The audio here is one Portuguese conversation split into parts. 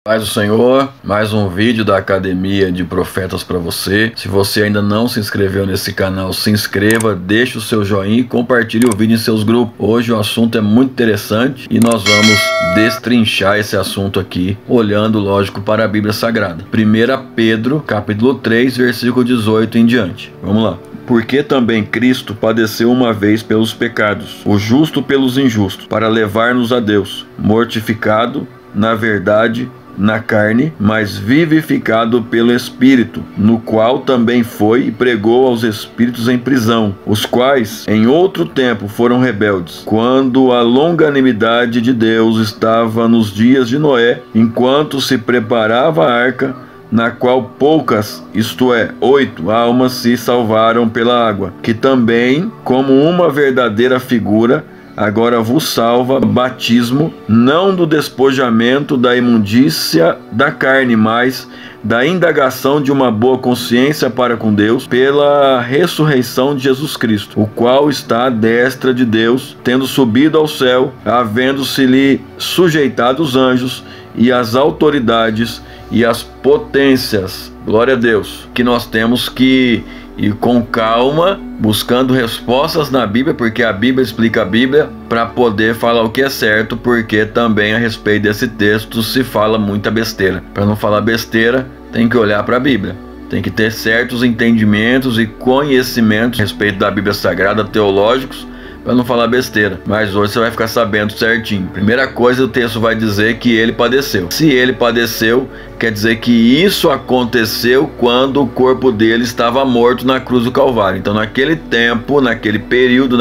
Paz do Senhor, mais um vídeo da Academia de Profetas para você. Se você ainda não se inscreveu nesse canal, se inscreva, deixe o seu joinha e compartilhe o vídeo em seus grupos. Hoje o assunto é muito interessante e nós vamos destrinchar esse assunto aqui, olhando, lógico, para a Bíblia Sagrada. 1 Pedro, capítulo 3, versículo 18 em diante. Vamos lá. Porque também Cristo padeceu uma vez pelos pecados, o justo pelos injustos, para levar-nos a Deus, mortificado, na verdade, na carne, mas vivificado pelo Espírito, no qual também foi e pregou aos espíritos em prisão, os quais em outro tempo foram rebeldes, quando a longanimidade de Deus estava nos dias de Noé, enquanto se preparava a arca, na qual poucas, isto é, 8 almas se salvaram pela água, que também, como uma verdadeira figura, agora vos salva batismo, não do despojamento da imundícia da carne, mas da indagação de uma boa consciência para com Deus, pela ressurreição de Jesus Cristo, o qual está à destra de Deus, tendo subido ao céu, havendo-se-lhe sujeitado os anjos e as autoridades e as potências. Glória a Deus, que nós temos que ir com calma, buscando respostas na Bíblia, porque a Bíblia explica a Bíblia, para poder falar o que é certo, porque também a respeito desse texto se fala muita besteira. Para não falar besteira, tem que olhar para a Bíblia. Tem que ter certos entendimentos e conhecimentos a respeito da Bíblia Sagrada, teológicos, para não falar besteira. Mas hoje você vai ficar sabendo certinho. Primeira coisa, o texto vai dizer que ele padeceu. Se ele padeceu, quer dizer que isso aconteceu quando o corpo dele estava morto na cruz do Calvário. Então naquele tempo, naquele período,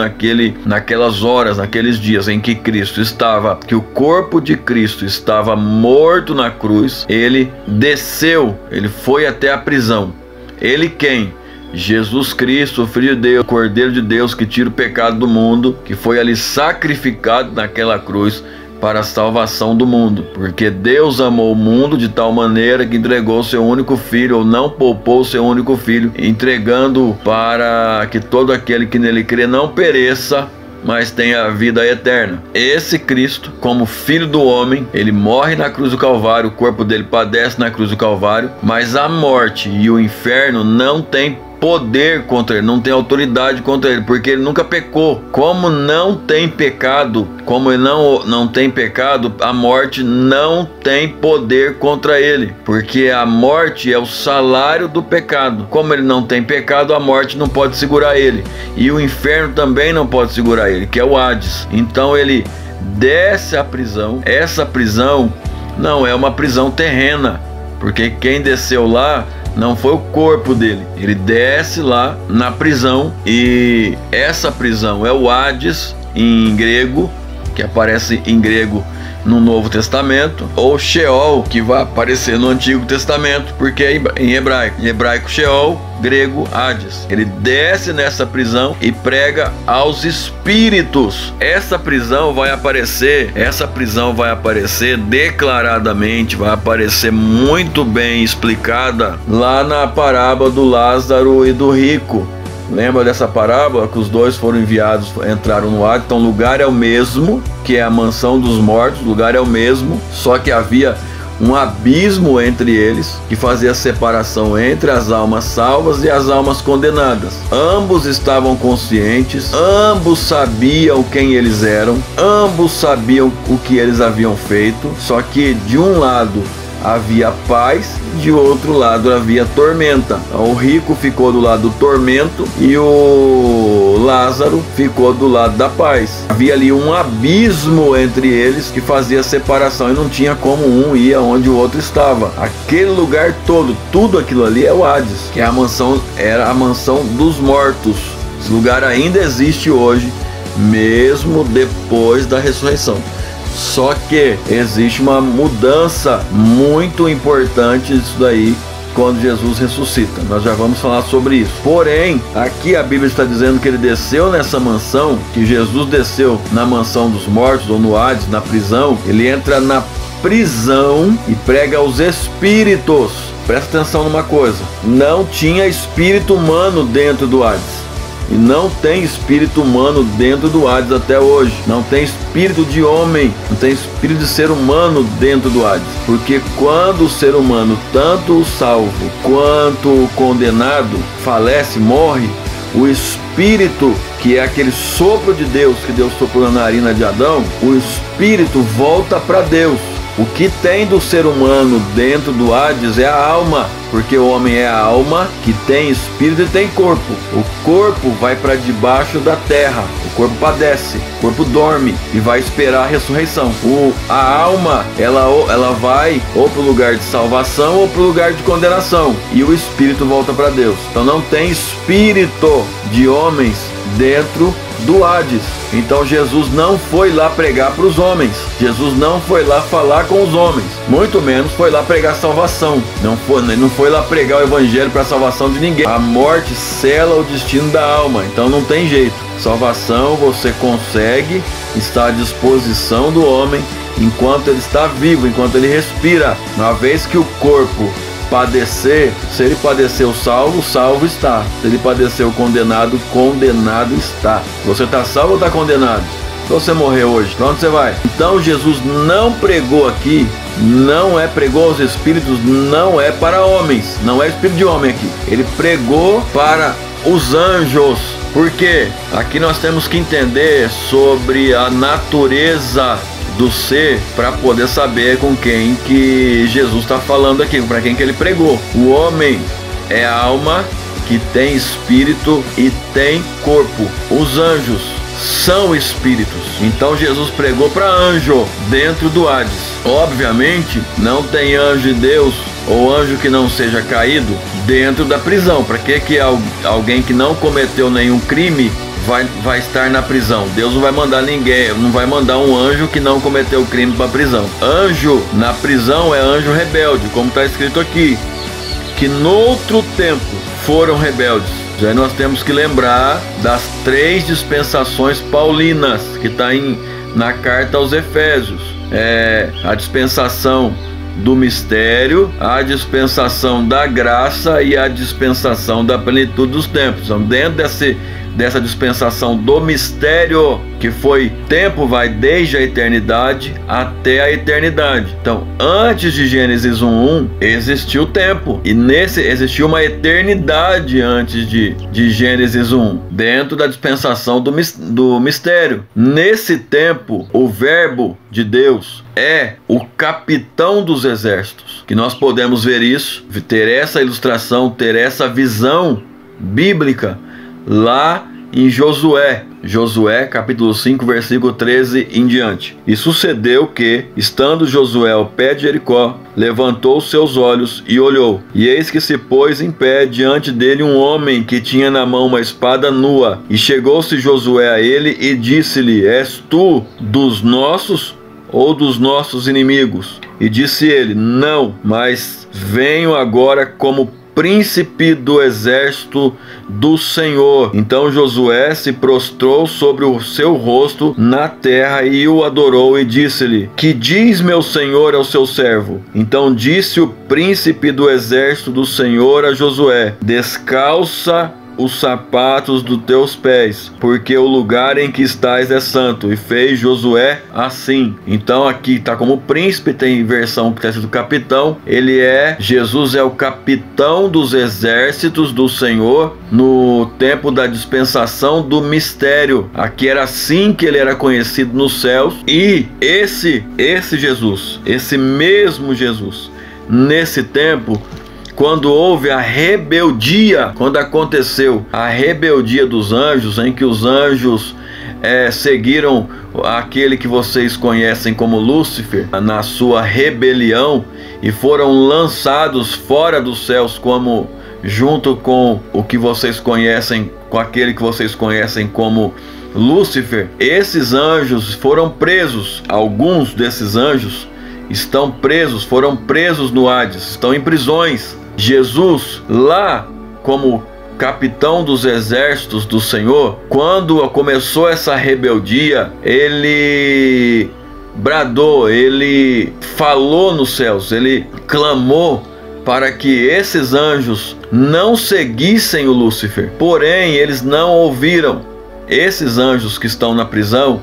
naquelas horas, naqueles dias em que que o corpo de Cristo estava morto na cruz, ele desceu, ele foi até a prisão. Ele quem? Jesus Cristo, o Filho de Deus, o Cordeiro de Deus que tira o pecado do mundo, que foi ali sacrificado naquela cruz para a salvação do mundo, porque Deus amou o mundo de tal maneira que entregou o seu único filho, ou não poupou o seu único filho, entregando para que todo aquele que nele crê não pereça, mas tem a vida eterna. Esse Cristo, como Filho do homem, ele morre na cruz do Calvário, o corpo dele padece na cruz do Calvário, mas a morte e o inferno não tem poder contra ele, não tem autoridade contra ele, porque ele nunca pecou. Como não tem pecado, como ele não tem pecado, a morte não tem poder contra ele, porque a morte é o salário do pecado. Como ele não tem pecado, a morte não pode segurar ele, e o inferno também não pode segurar ele, que é o Hades. Então ele desce à prisão. Essa prisão não é uma prisão terrena, porque quem desceu lá não foi o corpo dele, ele desce lá na prisão, e essa prisão é o Hades em grego, que aparece em grego no Novo Testamento, ou Sheol, que vai aparecer no Antigo Testamento, porque é em hebraico. Em hebraico Sheol, grego Hades. Ele desce nessa prisão e prega aos espíritos. Essa prisão vai aparecer declaradamente, vai aparecer muito bem explicada lá na parábola do Lázaro e do rico. Lembra dessa parábola que os dois foram enviados, entraram no Hades? Então o lugar é o mesmo, que é a mansão dos mortos, o lugar é o mesmo, só que havia um abismo entre eles, que fazia a separação entre as almas salvas e as almas condenadas. Ambos estavam conscientes, ambos sabiam quem eles eram, ambos sabiam o que eles haviam feito, só que de um lado havia paz, de outro lado havia tormenta. Então, o rico ficou do lado do tormento e o Lázaro ficou do lado da paz. Havia ali um abismo entre eles que fazia separação, e não tinha como um ir aonde o outro estava. Aquele lugar todo, tudo aquilo ali é o Hades, que é era a mansão dos mortos. Esse lugar ainda existe hoje, mesmo depois da ressurreição. Só que existe uma mudança muito importante disso daí quando Jesus ressuscita. Nós já vamos falar sobre isso. Porém, aqui a Bíblia está dizendo que ele desceu nessa mansão, que Jesus desceu na mansão dos mortos, ou no Hades, na prisão. Ele entra na prisão e prega aos espíritos. Presta atenção numa coisa: não tinha espírito humano dentro do Hades. E não tem espírito humano dentro do Hades até hoje. Não tem espírito de homem, não tem espírito de ser humano dentro do Hades. Porque quando o ser humano, tanto o salvo quanto o condenado, falece, morre, o espírito, que é aquele sopro de Deus que Deus soprou na narina de Adão, o espírito volta para Deus. O que tem do ser humano dentro do Hades é a alma, porque o homem é a alma que tem espírito e tem corpo. O corpo vai para debaixo da terra, o corpo padece, o corpo dorme e vai esperar a ressurreição. A alma, ela vai ou para o lugar de salvação ou para o lugar de condenação, e o espírito volta para Deus. Então não tem espírito de homens dentro do Hades. Então Jesus não foi lá pregar para os homens, Jesus não foi lá falar com os homens, muito menos foi lá pregar salvação. Não foi lá pregar o evangelho para a salvação de ninguém. A morte sela o destino da alma, então não tem jeito. Salvação você consegue, está à disposição do homem enquanto ele está vivo, enquanto ele respira. Uma vez que o corpo padecer, se ele padecer o salvo está. Se ele padecer o condenado, condenado está. Você está salvo ou está condenado? Se você morrer hoje, para onde você vai? Então Jesus não pregou aqui, pregou aos espíritos, não é para homens, não é espírito de homem aqui. Ele pregou para os anjos. Por quê? Aqui nós temos que entender sobre a natureza do ser para poder saber com quem que Jesus está falando aqui, para quem que ele pregou. O homem é a alma que tem espírito e tem corpo. Os anjos são espíritos. Então Jesus pregou para anjo dentro do Hades. Obviamente não tem anjo de Deus ou anjo que não seja caído dentro da prisão. Para que alguém que não cometeu nenhum crime vai estar na prisão? Deus não vai mandar ninguém, não vai mandar um anjo que não cometeu crime para a prisão. Anjo na prisão é anjo rebelde, como está escrito aqui, que no outro tempo foram rebeldes. Aí nós temos que lembrar das 3 dispensações paulinas que está na carta aos Efésios. A dispensação do mistério, a dispensação da graça e a dispensação da plenitude dos tempos. Então, dentro dessa dispensação do mistério, que foi tempo, vai desde a eternidade até a eternidade. Então, antes de Gênesis 1:1 existiu tempo, e existiu uma eternidade antes de Gênesis 1, dentro da dispensação do mistério. Nesse tempo, o verbo de Deus é o capitão dos exércitos, que nós podemos ver isso, ter essa ilustração, ter essa visão bíblica lá em Josué capítulo 5, versículo 13 em diante. E sucedeu que, estando Josué ao pé de Jericó, levantou os seus olhos e olhou, e eis que se pôs em pé diante dele um homem que tinha na mão uma espada nua. E chegou-se Josué a ele e disse-lhe: És tu dos nossos ou dos nossos inimigos? E disse ele: Não, mas venho agora como príncipe do exército do Senhor. Então Josué se prostrou sobre o seu rosto na terra e o adorou e disse-lhe: Que diz meu senhor ao seu servo? Então disse o príncipe do exército do Senhor a Josué: Descalça os sapatos dos teus pés, porque o lugar em que estás é santo. E fez Josué assim. Então aqui está como príncipe, tem versão que está escrito capitão. Jesus é o capitão dos exércitos do Senhor no tempo da dispensação do mistério. Aqui era assim que ele era conhecido nos céus. E esse Jesus, esse mesmo Jesus, nesse tempo, quando houve a rebeldia, quando aconteceu a rebeldia dos anjos, em que os anjos seguiram aquele que vocês conhecem como Lúcifer, na sua rebelião, e foram lançados fora dos céus, como junto com o que vocês conhecem, com aquele que vocês conhecem como Lúcifer. Esses anjos foram presos. Alguns desses anjos estão presos, foram presos no Hades, estão em prisões. Jesus, lá como capitão dos exércitos do Senhor, quando começou essa rebeldia, ele bradou, ele falou nos céus, ele clamou para que esses anjos não seguissem o Lúcifer. Porém, eles não ouviram. Esses anjos que estão na prisão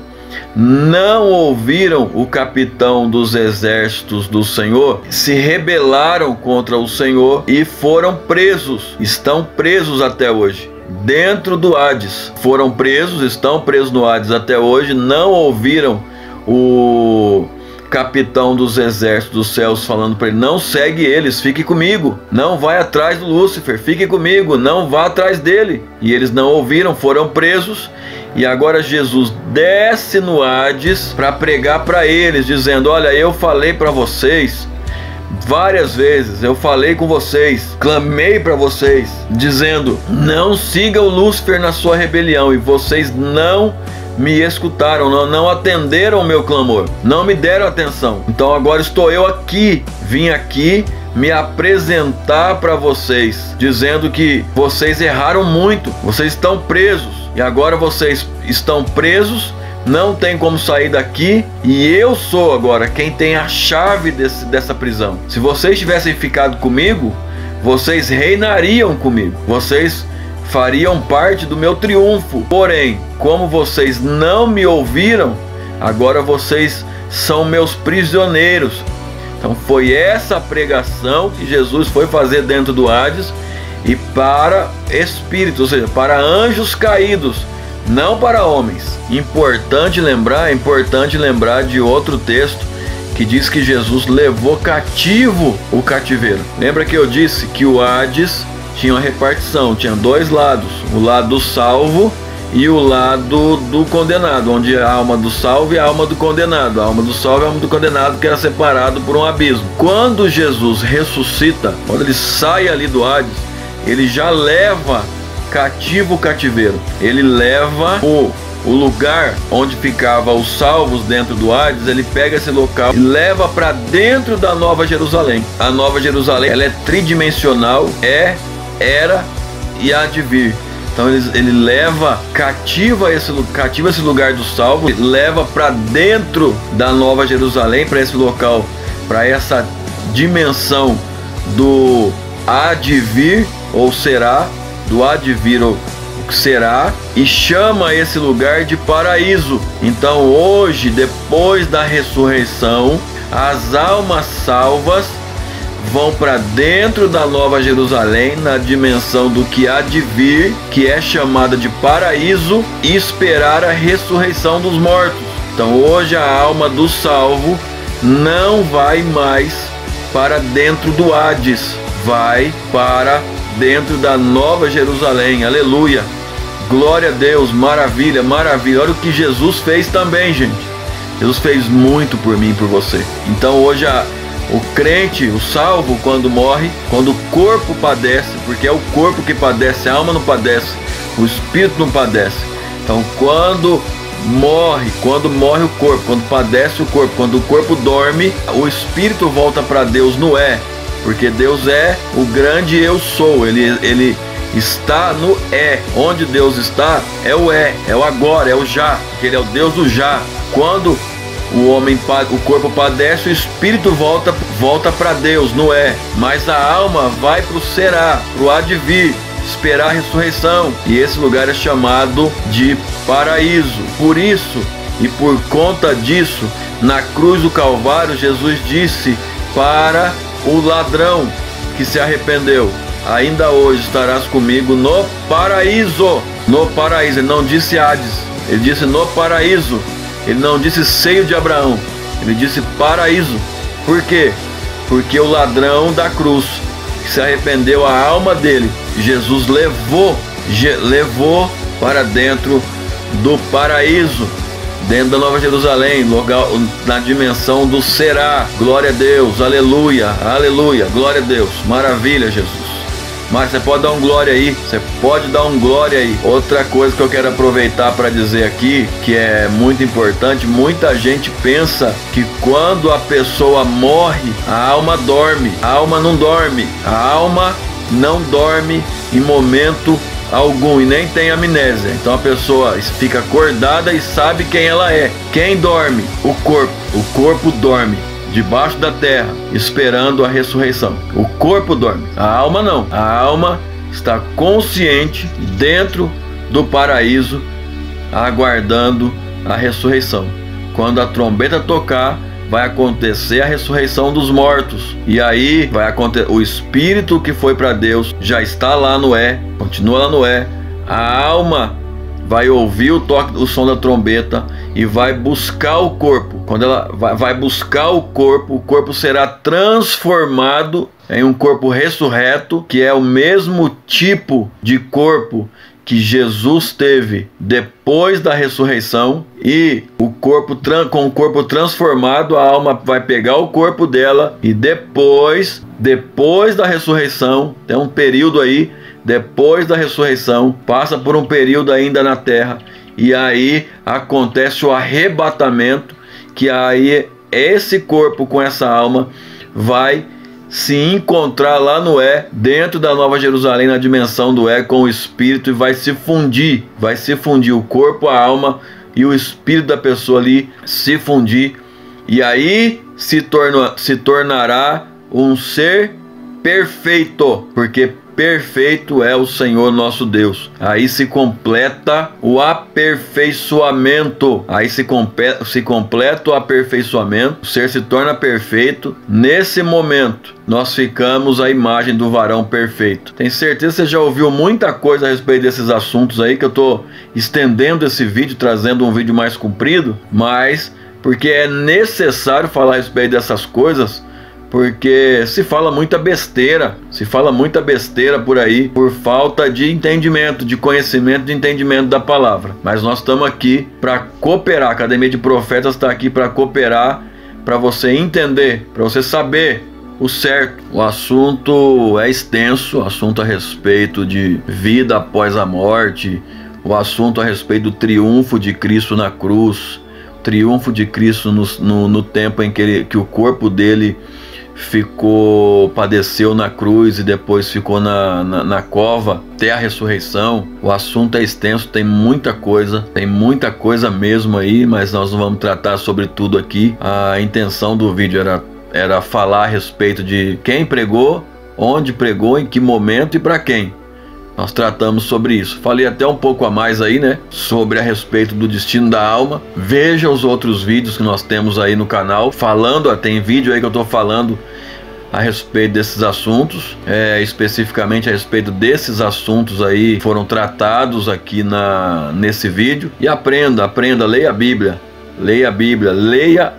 não ouviram o capitão dos exércitos do Senhor, se rebelaram contra o Senhor e foram presos. Estão presos até hoje, dentro do Hades. Foram presos, estão presos no Hades até hoje. Não ouviram o capitão dos exércitos dos céus falando para ele: não segue eles, fique comigo, não vai atrás do Lúcifer, fique comigo, não vá atrás dele. E eles não ouviram, foram presos. E agora Jesus desce no Hades para pregar para eles, dizendo: olha, eu falei para vocês várias vezes, eu falei com vocês, clamei para vocês, dizendo: não siga o Lúcifer na sua rebelião, e vocês não me escutaram, não atenderam o meu clamor, não me deram atenção. Então agora estou eu aqui, vim aqui me apresentar para vocês, dizendo que vocês erraram muito, vocês estão presos, e agora vocês estão presos, não tem como sair daqui, e eu sou agora quem tem a chave dessa prisão. Se vocês tivessem ficado comigo, vocês reinariam comigo, vocês fariam parte do meu triunfo. Porém, como vocês não me ouviram, agora vocês são meus prisioneiros. Então foi essa pregação que Jesus foi fazer dentro do Hades, e para espíritos, ou seja, para anjos caídos, não para homens. Importante lembrar de outro texto que diz que Jesus levou cativo o cativeiro. Lembra que eu disse que o Hades tinha uma repartição, tinha dois lados, o lado do salvo e o lado do condenado, onde a alma do salvo e a alma do condenado. A alma do salvo e a alma do condenado, que era separado por um abismo. Quando Jesus ressuscita, quando ele sai ali do Hades, ele já leva cativo o cativeiro. Ele leva o lugar onde ficavam os salvos dentro do Hades, ele pega esse local e leva para dentro da Nova Jerusalém. A Nova Jerusalém, ela é tridimensional, era e há de vir. Então ele leva cativa esse lugar do salvo, leva para dentro da Nova Jerusalém, para esse local, para essa dimensão do há de vir ou será, do há de vir ou será, e chama esse lugar de paraíso. Então hoje, depois da ressurreição, as almas salvas vão para dentro da Nova Jerusalém, na dimensão do que há de vir, que é chamada de paraíso, e esperar a ressurreição dos mortos. Então hoje a alma do salvo não vai mais para dentro do Hades, vai para dentro da Nova Jerusalém. Aleluia, glória a Deus, maravilha, maravilha. Olha o que Jesus fez também, gente. Jesus fez muito por mim e por você. Então hoje o crente, o salvo, quando morre, quando o corpo padece, porque é o corpo que padece, a alma não padece, o espírito não padece. Então quando morre o corpo, quando padece o corpo, quando o corpo dorme, o espírito volta para Deus no porque Deus é o grande eu sou, ele está no onde Deus está é o agora, é o já, porque ele é o Deus do já. Quando o corpo padece, o espírito volta para Deus no mas a alma vai para o será, para o há de vir, esperar a ressurreição, e esse lugar é chamado de paraíso. Por isso e por conta disso, na cruz do Calvário, Jesus disse para o ladrão que se arrependeu: ainda hoje estarás comigo no paraíso. No paraíso, ele não disse Hades, ele disse no paraíso. Ele não disse seio de Abraão, ele disse paraíso. Por quê? Porque o ladrão da cruz, que se arrependeu, a alma dele, Jesus levou para dentro do paraíso, dentro da Nova Jerusalém, lugar, na dimensão do será. Glória a Deus, aleluia, aleluia, glória a Deus, maravilha, Jesus. Mas você pode dar um glória aí, Outra coisa que eu quero aproveitar para dizer aqui, que é muito importante: muita gente pensa que quando a pessoa morre, a alma dorme. A alma não dorme. A alma não dorme em momento algum e nem tem amnésia. Então a pessoa fica acordada e sabe quem ela é. Quem dorme? O corpo. O corpo dorme. debaixo da terra, esperando a ressurreição. O corpo dorme, a alma não. A alma está consciente dentro do paraíso, aguardando a ressurreição. Quando a trombeta tocar, vai acontecer a ressurreição dos mortos. E aí vai acontecer, o espírito que foi para Deus já está lá no continua lá no a alma vai ouvir o som da trombeta e vai buscar o corpo. Quando ela vai buscar o corpo será transformado em um corpo ressurreto, que é o mesmo tipo de corpo que Jesus teve depois da ressurreição. E com o corpo transformado, a alma vai pegar o corpo dela e depois da ressurreição, tem um período aí, depois da ressurreição, passa por um período ainda na terra, e aí acontece o arrebatamento, que aí esse corpo com essa alma vai se encontrar lá no dentro da Nova Jerusalém, na dimensão do com o espírito, e vai se fundir o corpo, a alma e o espírito da pessoa ali se fundir, e aí se tornará um ser perfeito, porque perfeito é o Senhor nosso Deus. Aí se completa o aperfeiçoamento. Aí se completa o aperfeiçoamento. O ser se torna perfeito. Nesse momento, nós ficamos a imagem do varão perfeito. Tenho certeza que você já ouviu muita coisa a respeito desses assuntos aí, que eu estou estendendo esse vídeo, trazendo um vídeo mais comprido, mas porque é necessário falar a respeito dessas coisas, porque se fala muita besteira por aí, por falta de entendimento, de conhecimento, de entendimento da palavra. Mas nós estamos aqui para cooperar, a Academia de Profetas está aqui para cooperar, para você entender, para você saber o certo. O assunto é extenso, o assunto a respeito de vida após a morte, o assunto a respeito do triunfo de Cristo na cruz, triunfo de Cristo no tempo em que o corpo dele padeceu na cruz e depois ficou na cova até a ressurreição. O assunto é extenso, tem muita coisa mesmo aí, mas nós não vamos tratar sobre tudo aqui. A intenção do vídeo era falar a respeito de quem pregou, onde pregou, em que momento e para quem. Nós tratamos sobre isso. Falei até um pouco a mais aí, né? Sobre a respeito do destino da alma. Veja os outros vídeos que nós temos aí no canal. Tem vídeo aí que eu tô falando a respeito desses assuntos. Especificamente a respeito desses assuntos aí foram tratados aqui nesse vídeo. E aprenda, leia a Bíblia. Leia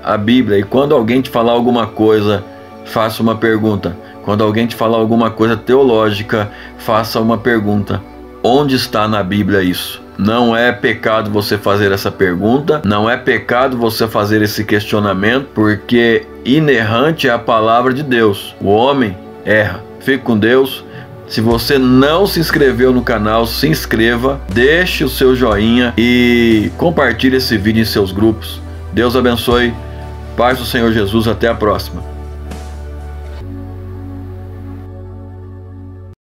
a Bíblia. E quando alguém te falar alguma coisa, faça uma pergunta. Quando alguém te falar alguma coisa teológica, faça uma pergunta. Onde está na Bíblia isso? Não é pecado você fazer essa pergunta, não é pecado você fazer esse questionamento, porque inerrante é a palavra de Deus. O homem erra. Fique com Deus. Se você não se inscreveu no canal, se inscreva, deixe o seu joinha e compartilhe esse vídeo em seus grupos. Deus abençoe. Paz do Senhor Jesus. Até a próxima.